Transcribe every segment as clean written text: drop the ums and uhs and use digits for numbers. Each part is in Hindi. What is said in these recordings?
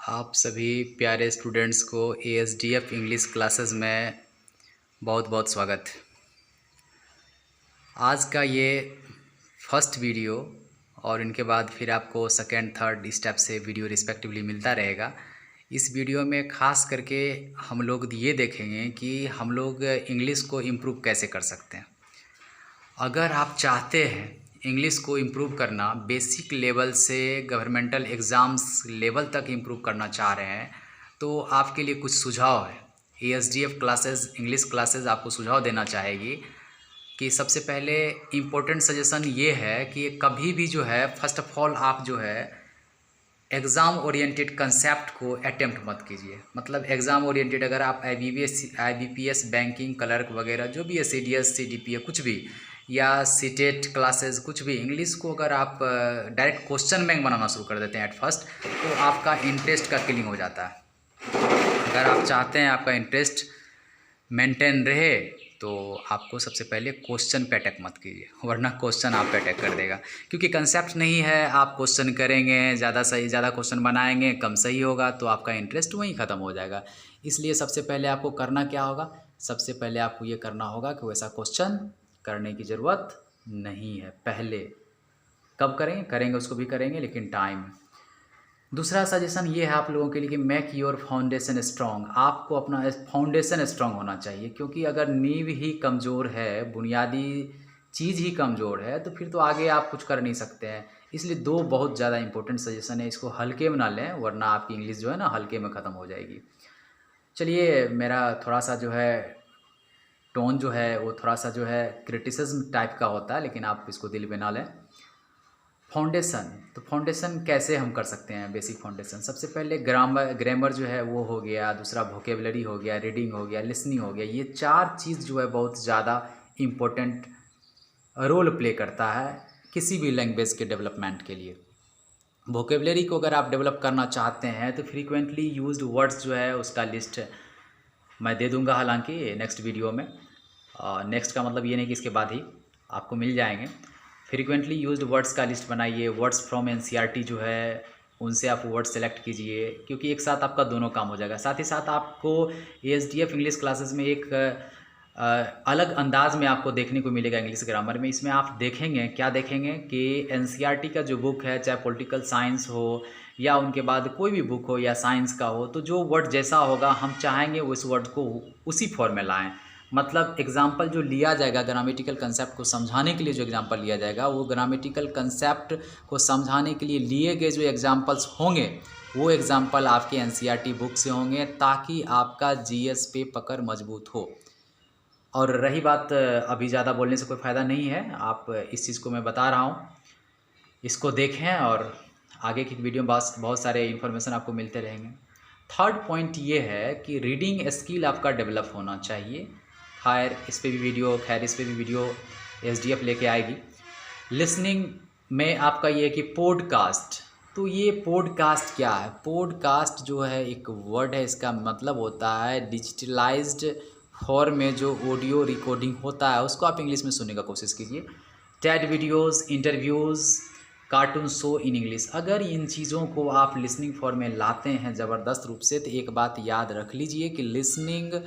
आप सभी प्यारे स्टूडेंट्स को एएसडीएफ इंग्लिश क्लासेस में बहुत बहुत स्वागत। आज का ये फर्स्ट वीडियो और इनके बाद फिर आपको सेकेंड थर्ड स्टेप से वीडियो रिस्पेक्टिवली मिलता रहेगा। इस वीडियो में ख़ास करके हम लोग ये देखेंगे कि हम लोग इंग्लिश को इम्प्रूव कैसे कर सकते हैं। अगर आप चाहते हैं इंग्लिश को इम्प्रूव करना, बेसिक लेवल से गवर्नमेंटल एग्ज़ाम्स लेवल तक इम्प्रूव करना चाह रहे हैं, तो आपके लिए कुछ सुझाव है। एएसडीएफ क्लासेस इंग्लिश क्लासेस आपको सुझाव देना चाहेगी कि सबसे पहले इम्पोर्टेंट सजेशन ये है कि कभी भी जो है फर्स्ट ऑफ ऑल आप जो है एग्ज़ाम ओरिएंटेड कंसेप्ट को अटेम्प्ट मत कीजिए। मतलब एग्ज़ाम ओरिएंटेड अगर आप आईबीपीएस बैंकिंग क्लर्क वगैरह जो भी है, सीडीएस सीडीपीए कुछ भी, या सीटेट क्लासेस कुछ भी, इंग्लिश को अगर आप डायरेक्ट क्वेश्चन बैंक बनाना शुरू कर देते हैं एट फर्स्ट, तो आपका इंटरेस्ट का किलिंग हो जाता है। अगर आप चाहते हैं आपका इंटरेस्ट मेंटेन रहे तो आपको सबसे पहले क्वेश्चन पे अटैक मत कीजिए, वरना क्वेश्चन आप पे अटैक कर देगा। क्योंकि कंसेप्ट नहीं है, आप क्वेश्चन करेंगे, ज़्यादा क्वेश्चन बनाएंगे, कम सही होगा तो आपका इंटरेस्ट वहीं ख़त्म हो जाएगा। इसलिए सबसे पहले आपको करना क्या होगा, सबसे पहले आपको ये करना होगा कि वैसा क्वेश्चन करने की ज़रूरत नहीं है। पहले कब करेंगे उसको भी करेंगे, लेकिन टाइम। दूसरा सजेशन ये है आप लोगों के लिए कि मेक योर फाउंडेशन स्ट्रॉन्ग। आपको अपना फाउंडेशन स्ट्रॉन्ग होना चाहिए, क्योंकि अगर नींव ही कमज़ोर है, बुनियादी चीज़ ही कमज़ोर है, तो फिर तो आगे आप कुछ कर नहीं सकते हैं। इसलिए दो बहुत ज़्यादा इंपॉर्टेंट सजेशन है, इसको हल्के में ना लें, वरना आपकी इंग्लिश जो है ना हल्के में ख़त्म हो जाएगी। चलिए, मेरा थोड़ा सा जो है टोन जो है वो थोड़ा सा जो है क्रिटिसिज्म टाइप का होता है, लेकिन आप इसको दिल में ना लें। फाउंडेशन, तो फाउंडेशन कैसे हम कर सकते हैं। बेसिक फाउंडेशन सबसे पहले ग्रामर जो है वो हो गया, दूसरा वोकेबलरी हो गया, रीडिंग हो गया, लिसनिंग हो गया। ये चार चीज़ जो है बहुत ज़्यादा इम्पोर्टेंट रोल प्ले करता है किसी भी लैंग्वेज के डेवलपमेंट के लिए। वोकेबलरी को अगर आप डेवलप करना चाहते हैं तो फ्रीक्वेंटली यूज्ड वर्ड्स जो है उसका लिस्ट मैं दे दूंगा, हालांकि नेक्स्ट वीडियो में। नेक्स्ट का मतलब ये नहीं कि इसके बाद ही आपको मिल जाएंगे। फ्रीक्वेंटली यूज्ड वर्ड्स का लिस्ट बनाइए। वर्ड्स फ्रॉम एनसीईआरटी जो है उनसे आप वर्ड सेलेक्ट कीजिए, क्योंकि एक साथ आपका दोनों काम हो जाएगा। साथ ही साथ आपको एएसडीएफ इंग्लिश क्लासेस में एक अलग अंदाज में आपको देखने को मिलेगा इंग्लिश ग्रामर में। इसमें आप देखेंगे, क्या देखेंगे कि एनसीईआरटी का जो बुक है, चाहे पॉलिटिकल साइंस हो या उनके बाद कोई भी बुक हो या साइंस का हो, तो जो वर्ड जैसा होगा हम चाहेंगे उस वर्ड को उसी फॉर्म में लाएँ। मतलब एग्जाम्पल जो लिया जाएगा ग्रामेटिकल कंसेप्ट को समझाने के लिए, जो एग्जाम्पल लिया जाएगा वो ग्रामेटिकल कंसेप्ट को समझाने के लिए लिए गए जो एग्जाम्पल्स होंगे वो एग्जाम्पल आपके एनसीईआरटी बुक से होंगे, ताकि आपका जीएस पे पकड़ मजबूत हो। और रही बात, अभी ज़्यादा बोलने से कोई फ़ायदा नहीं है, आप इस चीज़ को मैं बता रहा हूँ, इसको देखें और आगे की वीडियो में बहुत सारे इन्फॉर्मेशन आपको मिलते रहेंगे। थर्ड पॉइंट ये है कि रीडिंग स्किल आपका डेवलप होना चाहिए। खैर इस पे भी वीडियो एसडीएफ लेके आएगी। लिसनिंग में आपका ये है कि पॉडकास्ट, तो ये पॉडकास्ट क्या है। पॉडकास्ट जो है एक वर्ड है, इसका मतलब होता है डिजिटलाइज्ड फॉर्म में जो ऑडियो रिकॉर्डिंग होता है उसको आप इंग्लिश में सुनने का कोशिश कीजिए। Ted videos, interviews, cartoon show in English. अगर इन चीज़ों को आप लिसनिंग फॉर्म में लाते हैं ज़बरदस्त रूप से, तो एक बात याद रख लीजिए कि लिसनिंग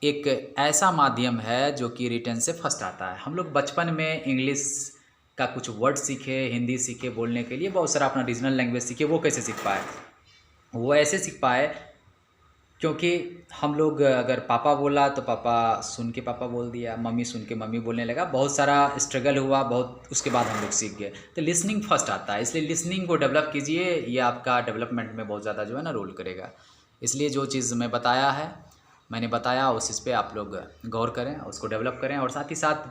एक ऐसा माध्यम है जो कि रिटन से फर्स्ट आता है। हम लोग बचपन में इंग्लिश का कुछ वर्ड सीखे, हिंदी सीखे बोलने के लिए, बहुत सारा अपना रीजनल लैंग्वेज सीखे। वो कैसे सीख पाए? वो ऐसे सीख पाए क्योंकि हम लोग अगर पापा बोला तो पापा सुन के पापा बोल दिया, मम्मी सुन के मम्मी बोलने लगा, बहुत सारा स्ट्रगल हुआ, बहुत उसके बाद हम लोग सीख गए। तो लिसनिंग फर्स्ट आता है, इसलिए लिसनिंग को डेवलप कीजिए, ये आपका डेवलपमेंट में बहुत ज़्यादा जो है ना रोल करेगा। इसलिए जो चीज़ मैंने बताया उस चीज़ पे आप लोग गौर करें, उसको डेवलप करें। और साथ ही साथ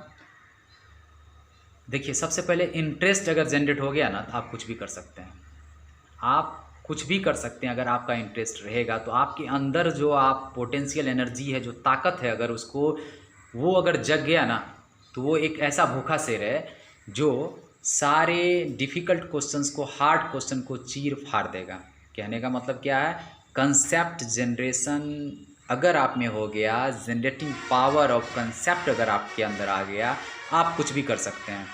देखिए, सबसे पहले इंटरेस्ट अगर जनरेट हो गया ना तो आप कुछ भी कर सकते हैं। आप कुछ भी कर सकते हैं अगर आपका इंटरेस्ट रहेगा तो। आपके अंदर जो आप पोटेंशियल एनर्जी है, जो ताकत है, अगर वो अगर जग गया ना, तो वो एक ऐसा भूखा शेर है जो सारे डिफ़िकल्ट क्वेश्चंस को, हार्ड क्वेश्चन को चीर फाड़ देगा। कहने का मतलब क्या है, कंसेप्ट जनरेशन अगर आप में हो गया, जनरेटिंग पावर ऑफ कंसेप्ट अगर आपके अंदर आ गया, आप कुछ भी कर सकते हैं।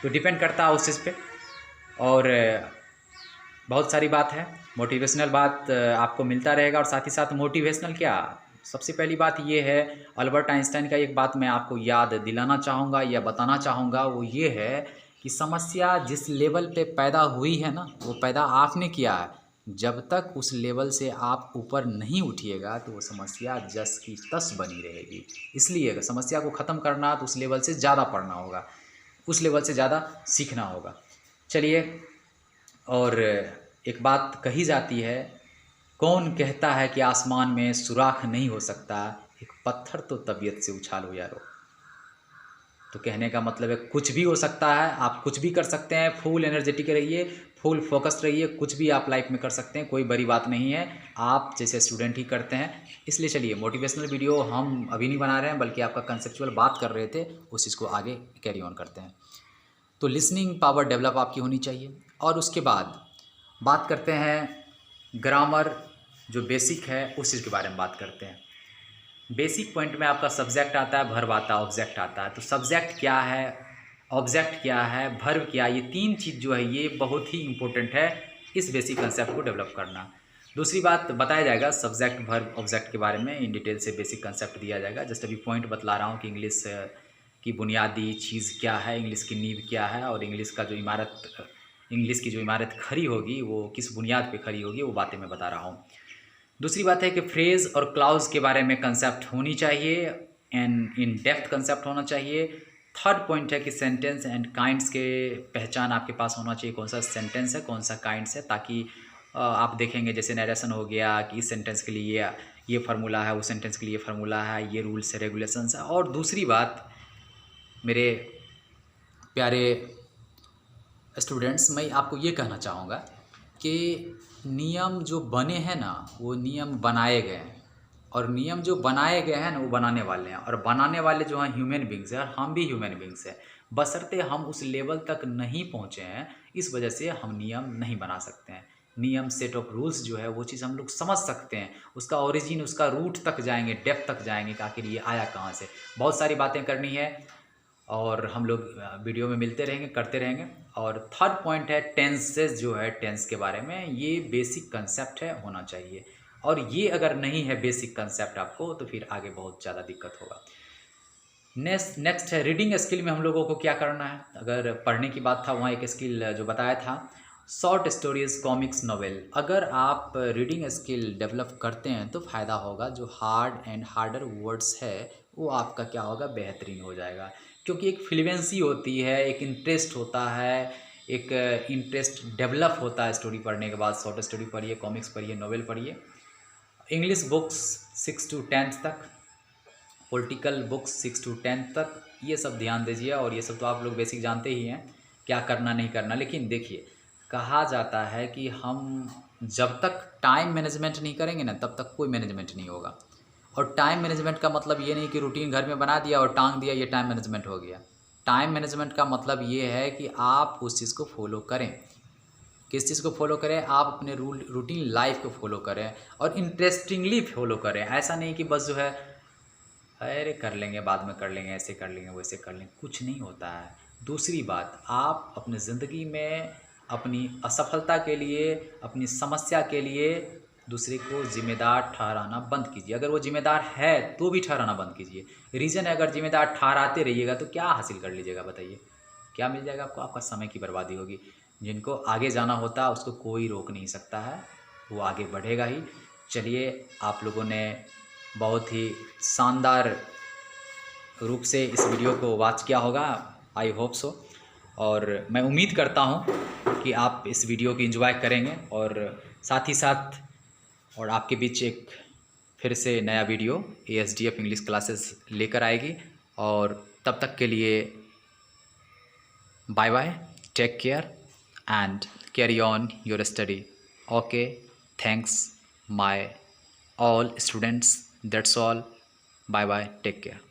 तो डिपेंड करता है उस चीज़ पे। और बहुत सारी बात है, मोटिवेशनल बात आपको मिलता रहेगा। और साथ ही साथ मोटिवेशनल क्या, सबसे पहली बात ये है, अल्बर्ट आइंस्टाइन का एक बात मैं आपको याद दिलाना चाहूँगा या बताना चाहूँगा, वो ये है कि समस्या जिस लेवल पे पैदा हुई है ना, वो पैदा आपने किया है। जब तक उस लेवल से आप ऊपर नहीं उठिएगा तो वो समस्या जस की तस बनी रहेगी। इसलिए अगर समस्या को ख़त्म करना तो उस लेवल से ज़्यादा पढ़ना होगा, उस लेवल से ज़्यादा सीखना होगा। चलिए, और एक बात कही जाती है, कौन कहता है कि आसमान में सुराख नहीं हो सकता, एक पत्थर तो तबीयत से उछालो यारो। तो कहने का मतलब है कुछ भी हो सकता है, आप कुछ भी कर सकते हैं। फुल एनर्जेटिक रहिए, फुल फोकस्ड रहिए, कुछ भी आप लाइफ में कर सकते हैं, कोई बड़ी बात नहीं है, आप जैसे स्टूडेंट ही करते हैं। इसलिए चलिए, मोटिवेशनल वीडियो हम अभी नहीं बना रहे हैं, बल्कि आपका कंसेप्चुअल बात कर रहे थे, उस चीज़ को आगे कैरी ऑन करते हैं। तो लिसनिंग पावर डेवलप आपकी होनी चाहिए। और उसके बाद बात करते हैं ग्रामर, जो बेसिक है उस चीज़ के बारे में बात करते हैं। बेसिक पॉइंट में आपका सब्जेक्ट आता है, भर्ब आता है, ऑब्जेक्ट आता है। तो सब्जेक्ट क्या है, ऑब्जेक्ट क्या है, भर्ब क्या, ये तीन चीज़ जो है ये बहुत ही इंपॉर्टेंट है इस बेसिक कंसेप्ट को डेवलप करना। दूसरी बात बताया जाएगा सब्जेक्ट भर्ब ऑब्जेक्ट के बारे में, इन डिटेल से बेसिक कंसेप्ट दिया जाएगा। जस्ट अभी पॉइंट बतला रहा हूँ कि इंग्लिश की बुनियादी चीज़ क्या है, इंग्लिश की नींव क्या है, और इंग्लिश की जो इमारत खड़ी होगी वो किस बुनियाद पे खड़ी होगी, वो बातें मैं बता रहा हूँ। दूसरी बात है कि फ्रेज़ और क्लाउज के बारे में कंसेप्ट होनी चाहिए, एंड इन डेप्थ कंसेप्ट होना चाहिए। थर्ड पॉइंट है कि सेंटेंस एंड काइंड्स के पहचान आपके पास होना चाहिए, कौन सा सेंटेंस है, कौन सा काइंड्स है, ताकि आप देखेंगे जैसे नरेशन हो गया कि इस सेंटेंस के लिए ये फार्मूला है, उस सेंटेंस के लिए फार्मूला है, ये रूल्स है, रेगुलेशंस है। और दूसरी बात मेरे प्यारे स्टूडेंट्स, मैं आपको ये कहना चाहूँगा कि नियम जो बने हैं ना, वो नियम बनाए गए हैं, और नियम जो बनाए गए हैं ना, वो बनाने वाले हैं, और बनाने वाले जो हैं ह्यूमन बींग्स हैं, और हम भी ह्यूमन बींग्स हैं। बशर्ते हम उस लेवल तक नहीं पहुँचे हैं, इस वजह से हम नियम नहीं बना सकते हैं। नियम, सेट ऑफ रूल्स जो है वो चीज़ हम लोग समझ सकते हैं, उसका ओरिजिन, उसका रूट तक जाएंगे, डेप्थ तक जाएंगे कि आखिर ये आया कहाँ से। बहुत सारी बातें करनी है और हम लोग वीडियो में मिलते रहेंगे, करते रहेंगे। और थर्ड पॉइंट है टेंसेस, जो है टेंस के बारे में, ये बेसिक कंसेप्ट है, होना चाहिए। और ये अगर नहीं है बेसिक कंसेप्ट आपको, तो फिर आगे बहुत ज़्यादा दिक्कत होगा। नेक्स्ट है रीडिंग स्किल में हम लोगों को क्या करना है। अगर पढ़ने की बात था, वहाँ एक स्किल जो बताया था, शॉर्ट स्टोरीज, कॉमिक्स, नॉवेल। अगर आप रीडिंग स्किल डेवलप करते हैं तो फ़ायदा होगा, जो हार्ड एंड हार्डर वर्ड्स है वो आपका क्या होगा, बेहतरीन हो जाएगा। क्योंकि एक फ्लुएंसी होती है, एक इंटरेस्ट होता है, एक इंटरेस्ट डेवलप होता है स्टोरी पढ़ने के बाद। शॉर्ट स्टोरी पढ़िए, कॉमिक्स पढ़िए, नॉवेल पढ़िए। इंग्लिश बुक्स 6 to 10 तक, पॉलिटिकल बुक्स 6 to 10 तक, ये सब ध्यान दीजिए। और ये सब तो आप लोग बेसिक जानते ही हैं क्या करना नहीं करना। लेकिन देखिए, कहा जाता है कि हम जब तक टाइम मैनेजमेंट नहीं करेंगे ना, तब तक कोई मैनेजमेंट नहीं होगा। और टाइम मैनेजमेंट का मतलब ये नहीं कि रूटीन घर में बना दिया और टांग दिया, ये टाइम मैनेजमेंट हो गया। टाइम मैनेजमेंट का मतलब ये है कि आप उस चीज़ को फॉलो करें। किस चीज़ को फॉलो करें, आप अपने रूटीन लाइफ को फॉलो करें, और इंटरेस्टिंगली फॉलो करें। ऐसा नहीं कि बस जो है अरे कर लेंगे, बाद में कर लेंगे, ऐसे कर लेंगे, वैसे कर लेंगे, कुछ नहीं होता है। दूसरी बात, आप अपनी ज़िंदगी में अपनी असफलता के लिए, अपनी समस्या के लिए दूसरे को जिम्मेदार ठहराना बंद कीजिए। अगर वो जिम्मेदार है तो भी ठहराना बंद कीजिए। रीज़न है, अगर जिम्मेदार ठहराते रहिएगा तो क्या हासिल कर लीजिएगा, बताइए क्या मिल जाएगा आपको? आपका समय की बर्बादी होगी। जिनको आगे जाना होता है उसको कोई रोक नहीं सकता है, वो आगे बढ़ेगा ही। चलिए, आप लोगों ने बहुत ही शानदार रूप से इस वीडियो को वॉच किया होगा, आई होप सो। और मैं उम्मीद करता हूँ कि आप इस वीडियो को एंजॉय करेंगे, और साथ ही साथ और आपके बीच एक फिर से नया वीडियो ASDF इंग्लिश क्लासेस लेकर आएगी। और तब तक के लिए bye bye, take care and carry on your study. Okay, thanks my all students, that's all, bye bye, take care।